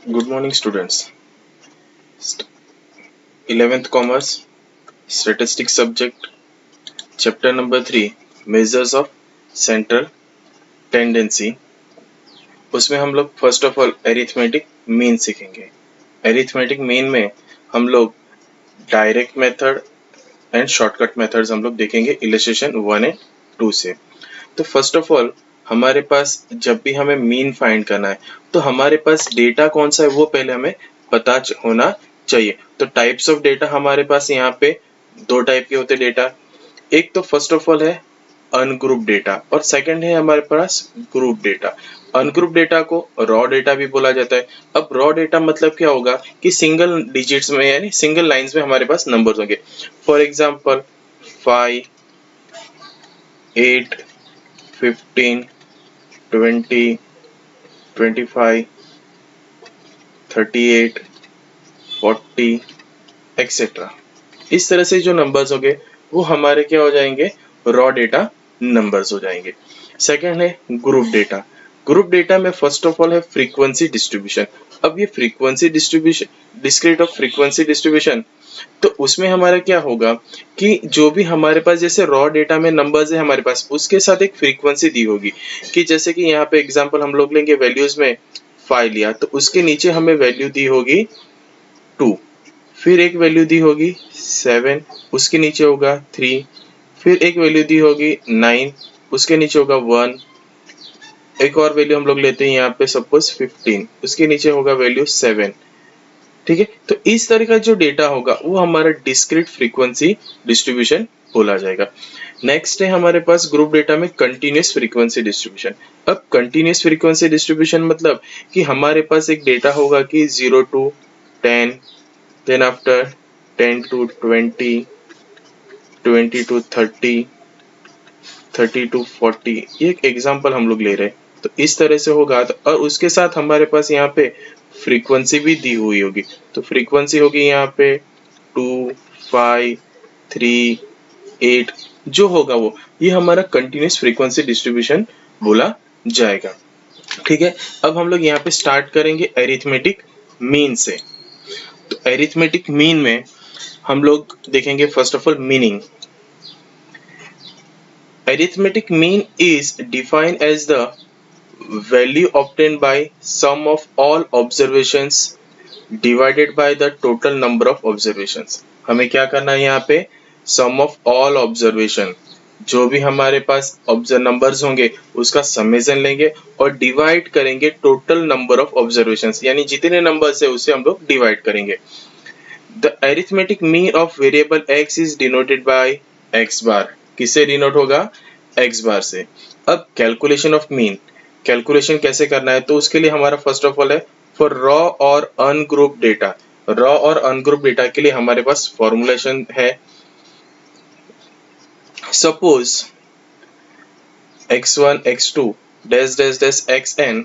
Good morning, students. 11th Commerce, Statistics subject, Chapter number 3, Measures of Central Tendency. उसमें हम लोग first of all arithmetic mean सीखेंगे. Arithmetic mean में हम लोग direct method and shortcut methods हम लोग देखेंगे इलस्ट्रेशन 1 एंड 2 से. तो फर्स्ट ऑफ ऑल हमारे पास जब भी हमें मीन फाइंड करना है तो हमारे पास डेटा कौन सा है वो पहले हमें पता होना चाहिए. तो टाइप्स ऑफ डेटा हमारे पास यहाँ पे दो टाइप के होते डेटा. एक तो फर्स्ट ऑफ ऑल है अनग्रुप डेटा और सेकंड है हमारे पास ग्रुप डेटा. अनग्रुप डेटा को रॉ डेटा भी बोला जाता है. अब रॉ डेटा मतलब क्या होगा कि सिंगल डिजिट्स में यानी सिंगल लाइंस में हमारे पास नंबर्स होंगे. For example 5, 8, 15, 20, 25, 38, 40 etcetera. इस तरह से जो नंबर्स होंगे वो हमारे क्या हो जाएंगे, रॉ डेटा नंबर्स हो जाएंगे. सेकंड है ग्रुप डेटा. ग्रुप डेटा में फर्स्ट ऑफ ऑल है फ्रीक्वेंसी डिस्ट्रीब्यूशन. अब ये frequency distribution, discrete of frequency distribution, तो उसमें हमारा क्या होगा कि जो भी हमारे पास जैसे रॉ डेटा में नंबर्स है हमारे पास, उसके साथ एक फ्रीक्वेंसी दी होगी कि जैसे कि यहाँ पे एग्जांपल हम लोग लेंगे, वैल्यूज में 5 लिया तो उसके नीचे हमें वैल्यू दी होगी 2, फिर एक वैल्यू दी होगी 7, उसके नीचे होगा 3, फिर एक वैल्यू दी होगी 9, उसके नीचे होगा 1, एक और वैल्यू हम लोग लेते हैं यहाँ पे सपोज 15, उसके नीचे होगा वैल्यू 7. ठीक है, तो इस तरह का जो डेटा होगा वो हमारा डिस्क्रीट फ्रीक्वेंसी डिस्ट्रीब्यूशन बोला जाएगा. नेक्स्ट है हमारे पास ग्रुप डेटा में कंटिन्यूअस फ्रीक्वेंसी डिस्ट्रीब्यूशन. अब कंटिन्यूअस फ्रीक्वेंसी डिस्ट्रीब्यूशन मतलब कि हमारे पास एक डेटा होगा कि 0 to 10, then after 10 to 20, 20 to 30, 30 to 40. ये एक एग्जांपल हम लोग ले रहे हैं. तो इस तरह से होगा और उसके साथ हमारे पास यहाँ पे फ्रीक्वेंसी भी दी हुई होगी. तो फ्रीक्वेंसी होगी यहाँ पे 2, 5, 3, 8 जो होगा वो ये हमारा कंटिन्यूअस फ्रीक्वेंसी डिस्ट्रीब्यूशन बोला जाएगा. ठीक है, अब हम लोग यहाँ पे स्टार्ट करेंगे अरिथमेटिक मीन से. तो अरिथमेटिक मीन में हम लोग देखेंगे first of all meaning. Arithmetic mean is defined as the value obtained by sum of all observations divided by the total number of observations. हमें क्या करना है यहाँ पे, sum of all observation, जो भी हमारे पास नंबर्स होंगे उसका समेशन लेंगे और डिवाइड करेंगे टोटल नंबर ऑफ ऑब्जर्वेशंस, यानी जितने नंबर्स है उसे हम लोग डिवाइड करेंगे. The arithmetic mean of variable x is denoted by x bar. किससे डिनोट होगा, x बार से. अब कैलकुलेशन ऑफ मीन, कैलकुलेशन कैसे करना है तो उसके लिए हमारा फर्स्ट ऑफ ऑल है फॉर रॉ और अनग्रुप डेटा. रॉ और अनग्रुप डेटा के लिए हमारे पास फॉर्मूलेशन है. Suppose x1 x2 dash dash dash xn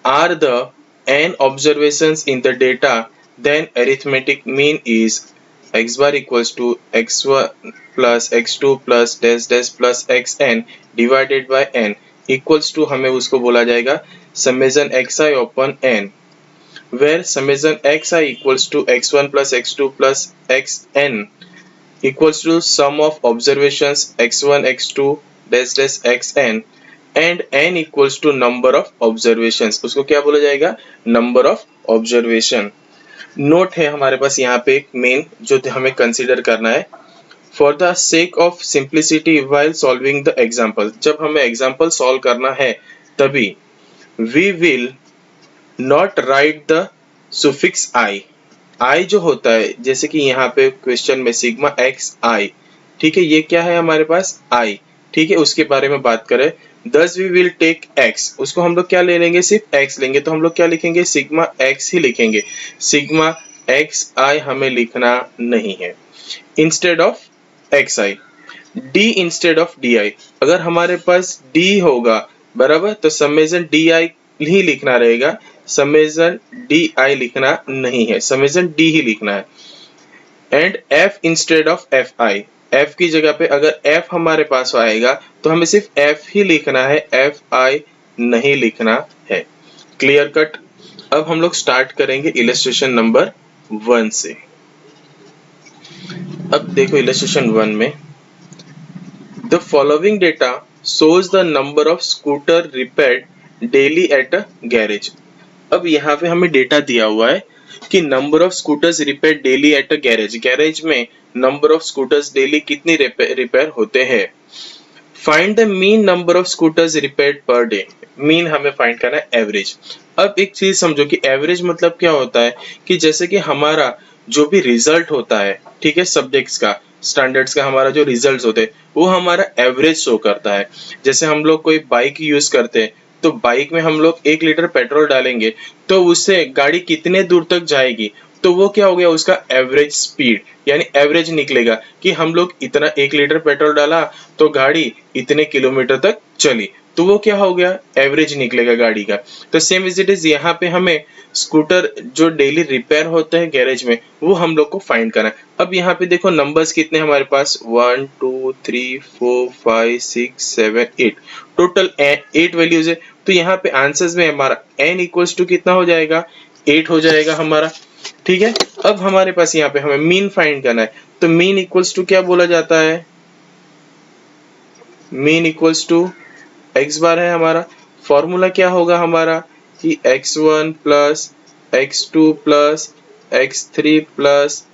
are the n observations in the data, then arithmetic mean is x bar equals to x1 plus x2 plus dash dash plus xn divided by n equals to हमें उसको बोला जाएगा summation xi upon n, where summation xi equals to x1 plus x2 plus xn equals to sum of observations x1 x2 dash dash xn and n equals to number of observations. उसको क्या बोला जाएगा, number of observation. Note है हमारे पास यहाँ पे एक main जो हमें कंसीडर करना है. For the sake of simplicity while solving the example, जब हमें एग्जाम्पल सॉल्व करना है तभी we will not write the suffix I. I जो होता है जैसे कि यहाँ पे क्वेश्चन में सिग्मा एक्स आई, ठीक है, ये क्या है हमारे पास आई. ठीक है, उसके बारे में बात करें. दस वी विल टेक एक्स, उसको हम लोग क्या ले लेंगे, सिर्फ एक्स लेंगे, तो हम लोग क्या लिखेंगे, सिग्मा एक्स ही लिखेंगे. सिग्मा एक्स आई हमें लिखना नहीं है. Instead of x I, D instead of D I. अगर हमारे पास डी होगा बराबर तो समेशन डी आई ही लिखना रहेगा, समेशन डी आई लिखना नहीं है, समेशन डी ही लिखना है. And F instead of F I, F की जगह पे अगर एफ हमारे पास आएगा तो हमें सिर्फ एफ ही लिखना है, एफ आई नहीं लिखना है. Clear cut. अब हम लोग स्टार्ट करेंगे इलस्ट्रेशन नंबर 1 से। अब देखो इलस्ट्रेशन 1 में the following data shows the number of scooter repaired daily at a garage। अब यहाँ पे हमें डेटा दिया हुआ है कि number of scooters repair daily at a garage, garage में नंबर ऑफ स्कूटर्स डेली कितनी रिपेयर होते हैं। Find the mean number of scooters repaired per day, mean हमें फाइंड करना है एवरेज। अब एक चीज समझो कि एवरेज मतलब क्या होता है कि जैसे कि हमारा जो भी रिजल्ट होता है, ठीक है, सब्जेक्ट्स का, स्टैंडर्ड्स का हमारा जो रिजल्ट्स होते हैं वो हमारा एवरेज शो करता है। जैसे हम लोग कोई बाइक यूज करते हैं तो बाइक में हम लोग 1 लीटर पेट्रोल डालेंगे तो उससे गाड़ी कितने दूर तक जाएगी, तो वो क्या हो गया, उसका एवरेज स्पीड यानी एवरेज निकलेगा कि हम लोग इतना 1 लीटर पेट्रोल डाला तो गाड़ी इतने किलोमीटर तक चली, तो वो क्या हो गया, एवरेज निकलेगा गाड़ी का। तो सेम इज इट इज यहाँ पे हमें स्कूटर जो डेली रिपेयर होते हैं गैरेज में वो हम लोग को फाइंड करना है। अब यहाँ पे देखो नंबर्स कितने हमारे पास 1 2 3 4 5 6 7 8, टोटल 8 वैल्यूज है। तो यहाँ पे आंसर्स में हमारा n इक्वल्स टू कितना हो जाएगा, 8 हो जाएगा हमारा, ठीक है। अब हमारे पास यहाँ पे हमें मीन फाइंड करना है, तो मीन इक्वल्स टू क्या बोला जाता है, मीन इक्वल्स टू x बार है हमारा। फॉर्मूला क्या होगा हमारा कि x1 plus x2 plus x3 plus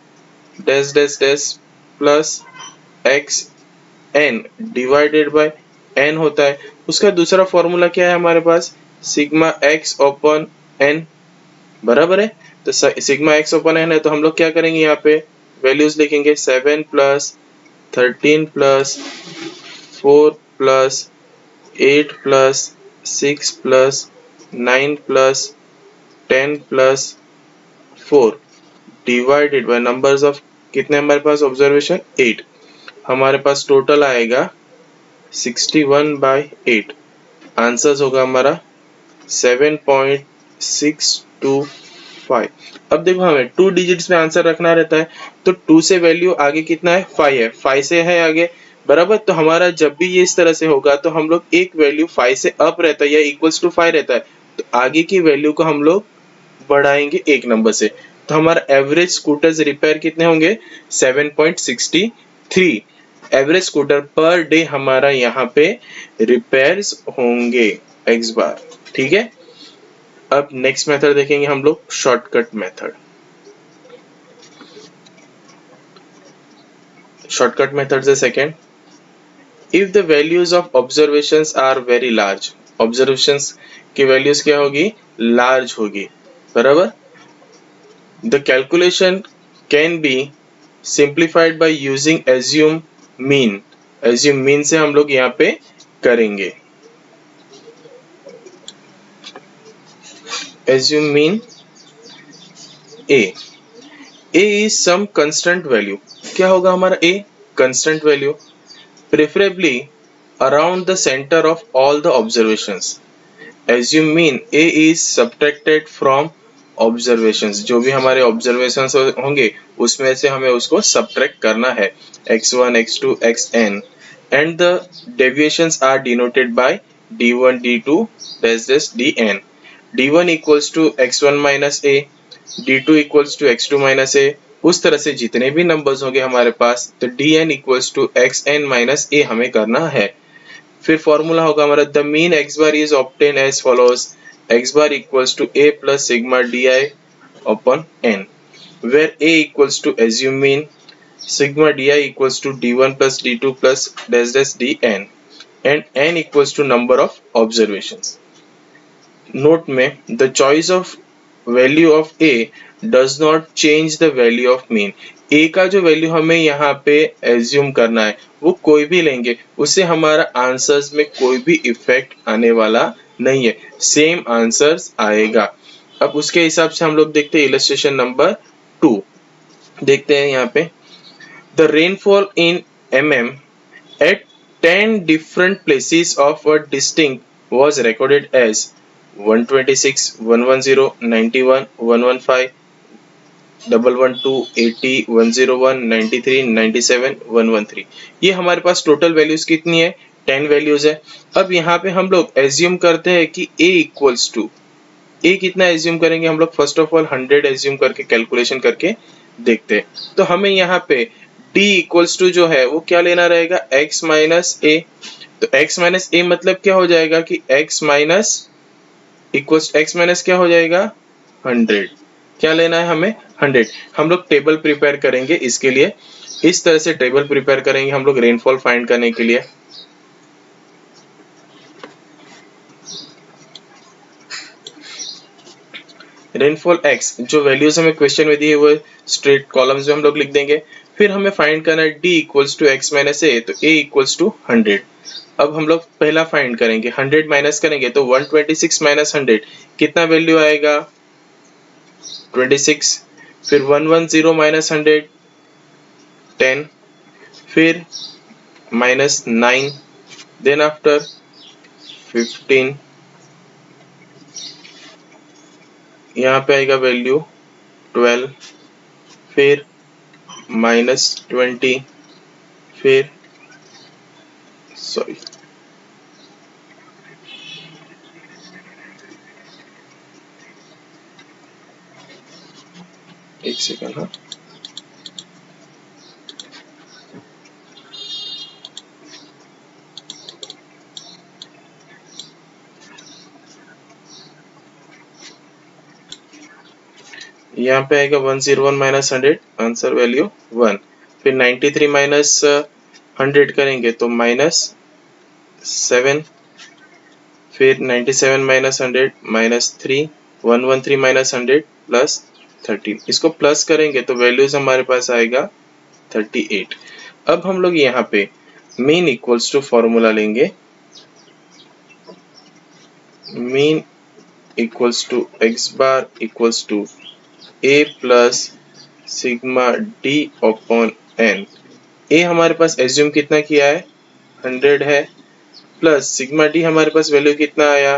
dash dash dash plus xn divided by n होता है। उसका दूसरा फॉर्मूला क्या है हमारे पास, सिग्मा x ओपन n, बराबर है। तो सिग्मा x ओपन n है, तो हम लोग क्या करेंगे, यहाँ पे वैल्यूज लिखेंगे 7 plus 13 plus 4 plus 8 plus 6 plus 9 plus 10 plus 4 divided by numbers of, कितने हमारे पास ऑब्जर्वेशन 8, हमारे पास टोटल आएगा 61/8। आंसर्स होगा हमारा 7.625। अब देखो हमें 2 डिजिट्स में आंसर रखना रहता है, तो 2 से वैल्यू आगे कितना है, 5 है, 5 से है आगे, बराबर। तो हमारा जब भी ये इस तरह से होगा तो हम लोग एक वैल्यू 5 से अप रहता है या इक्वल्स टू 5 रहता है, तो आगे की वैल्यू को हम लोग बढ़ाएंगे एक नंबर से। तो हमारा एवरेज स्कूटर्स रिपेयर कितने होंगे, 7.63 एवरेज स्कूटर पर डे हमारा यहाँ पे रिपेयर्स होंगे x बार, ठीक है। अब नेक्स्ट मेथड देखेंगे हम लोग, शॉर्टकट मेथड। शॉर्टकट मेथड से second, if the values of observations are very large, observations की वैल्यूज क्या होगी, लार्ज होगी, बराबर। The calculation can be simplified by using assume mean, assume mean से हम लोग यहाँ पे करेंगे। Assume mean a, a is some constant value, क्या होगा हमारा a, constant value, preferably around the center of all the observations। assume mean a is subtracted from observations, जो भी हमारे observations होंगे उसमें से हमें उसको subtract करना है, x1 x2 xn, and the deviations are denoted by d1 d2 dash dash dn। d1 equals to x1 minus a, d2 equals to x2 minus a, उस तरह से जितने भी नंबर्स होंगे हमारे पास, तो dn equals to xn minus a हमें करना है। फिर फॉर्मूला होगा हमारा, the mean x bar is obtain as follows, x bar equals to a plus sigma di upon n, where a equals to assume mean, sigma di equals to d1 plus d2 plus dash dash dn, and n equals to number of observations. Note में, the choice of value of a does not change the value of mean, a का जो value हमें यहाँ पे assume करना है वो कोई भी लेंगे, उससे हमारा आंसर्स में कोई भी इफेक्ट आने वाला नहीं है, सेम आंसर्स आएगा। अब उसके हिसाब से हम लोग देखते हैं इलस्ट्रेशन नंबर 2, देखते हैं यहाँ पे, the rainfall in mm at 10 different places of a distinct was recorded as 126, 110, 91, 115, 112, 80, 101, 93, 97, 113। ये हमारे पास टोटल वैल्यूज कितनी है, 10 वैल्यूज है। अब यहाँ पे हम लोग एज्यूम करते हैं कि a इक्वल्स टू ए कितना एज्यूम करेंगे हम लोग, फर्स्ट ऑफ ऑल 100 एज्यूम करके कैलकुलेशन करके देखते हैं। तो हमें यहाँ पे d इक्वल्स टू जो है वो क्या लेना रहेगा, x माइनस ए। तो x माइनस ए मतलब क्या हो जाएगा कि x minus equals x minus क्या हो जाएगा 100। क्या लेना है हमें 100। हम लोग टेबल प्रिपेयर करेंगे इसके लिए, इस तरह से टेबल प्रिपेयर करेंगे हम लोग रेनफॉल फाइंड करने के लिए। रेनफॉल x जो वैल्यूज हमें क्वेश्चन में दी है वो स्ट्रेट कॉलम्स में हम लोग लिख देंगे। फिर हमें फाइंड करना है d equals to x minus A, तो a इक्वल्स टू 100। अब हम लोग पहला फाइंड करेंगे, 100 माइनस करेंगे तो 126 माइनस 100 कितना वैल्यू आएगा 26। फिर 110 माइनस 100 10, फिर माइनस 9, देन आफ्टर 15, यहाँ पे आएगा वैल्यू 12, फिर माइनस 20, फिर सॉरी एक सेकंड, हाँ यहाँ पे आएगा 101 माइनस 100, आंसर वैल्यू 1। फिर 93 माइनस 100 करेंगे तो माइनस 7, फिर 97 माइनस 100 माइनस 3, 113 माइनस 100 प्लस 13। इसको प्लस करेंगे तो वैल्यूज हमारे पास आएगा 38। अब हम लोग यहाँ पे मीन इक्वल्स टू फॉर्मूला लेंगे, mean equals to x bar equals to a plus sigma d upon n। a हमारे पास एज्यूम कितना किया है 100 है, प्लस सिग्मा d हमारे पास वैल्यू कितना आया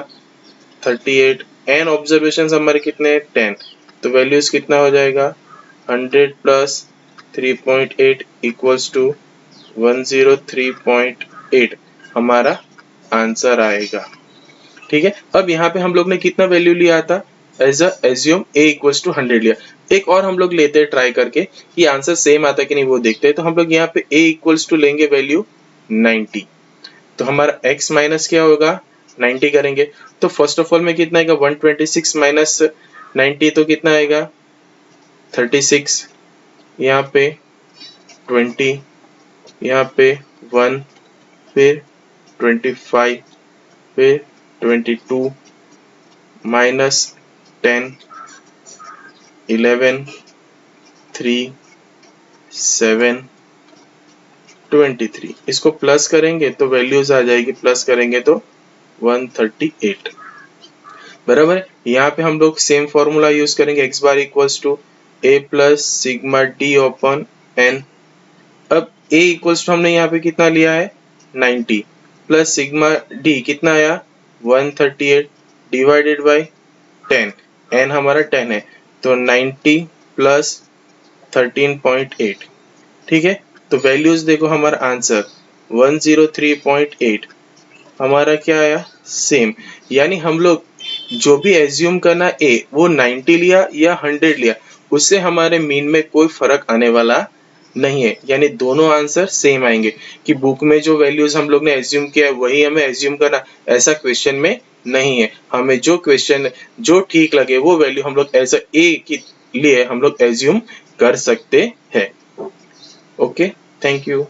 38, n ऑब्जर्वेशन हमारे कितने 10, तो वैल्यूज कितना हो जाएगा 100 प्लस 3.8 इक्वल्स टू 103.8 हमारा आंसर आएगा। ठीक है, अब यहाँ पे हम लोग ने कितना वैल्यू लिया था as assume a equals to 100 लिया। एक और हम लोग लेते हैं ट्राई करके कि आंसर सेम आता है कि नहीं वो देखते हैं। तो हम लोग यहाँ पे a इक्वल्स टू लेंगे वैल्यू 90, तो हमारा x माइनस क्या होगा 90 करेंगे तो फर्स्ट ऑफ ऑल में कितना आएगा 126 माइनस 90 तो कितना आएगा 36, यहाँ पे 20, यहाँ पे 1, फिर 25, फिर 22 माइनस 10, 11, 3, 7, 23। इसको प्लस करेंगे तो वैल्यूज आ जाएगी, प्लस करेंगे तो 138 बराबर है। यहाँ पे हम लोग सेम फॉर्मूला यूज करेंगे, x bar equals to a plus sigma d upon n। अब a इक्वल्स टू हमने यहाँ पे कितना लिया है 90 प्लस सिग्मा d कितना आया 138 डिवाइडेड बाय 10, n हमारा 10 है तो 90 प्लस 13.8। ठीक है, तो वैल्यूज देखो हमारा आंसर 103.8 हमारा क्या आया सेम। यानी हम लोग जो भी एज्यूम करना a वो 90 लिया या 100 लिया, उससे हमारे मीन में कोई फर्क आने वाला नहीं है, यानी दोनों आंसर सेम आएंगे। कि बुक में जो वैल्यूज हम लोग ने एज्यूम किया है वही हमें एज्यूम करना, ऐसा क्वेश्चन में नहीं है। हमें जो क्वेश्चन जो ठीक लगे वो वैल्यू हम लोग एज ए के लिए हम लोग एज्यूम कर सकते हैं। Okay, thank you.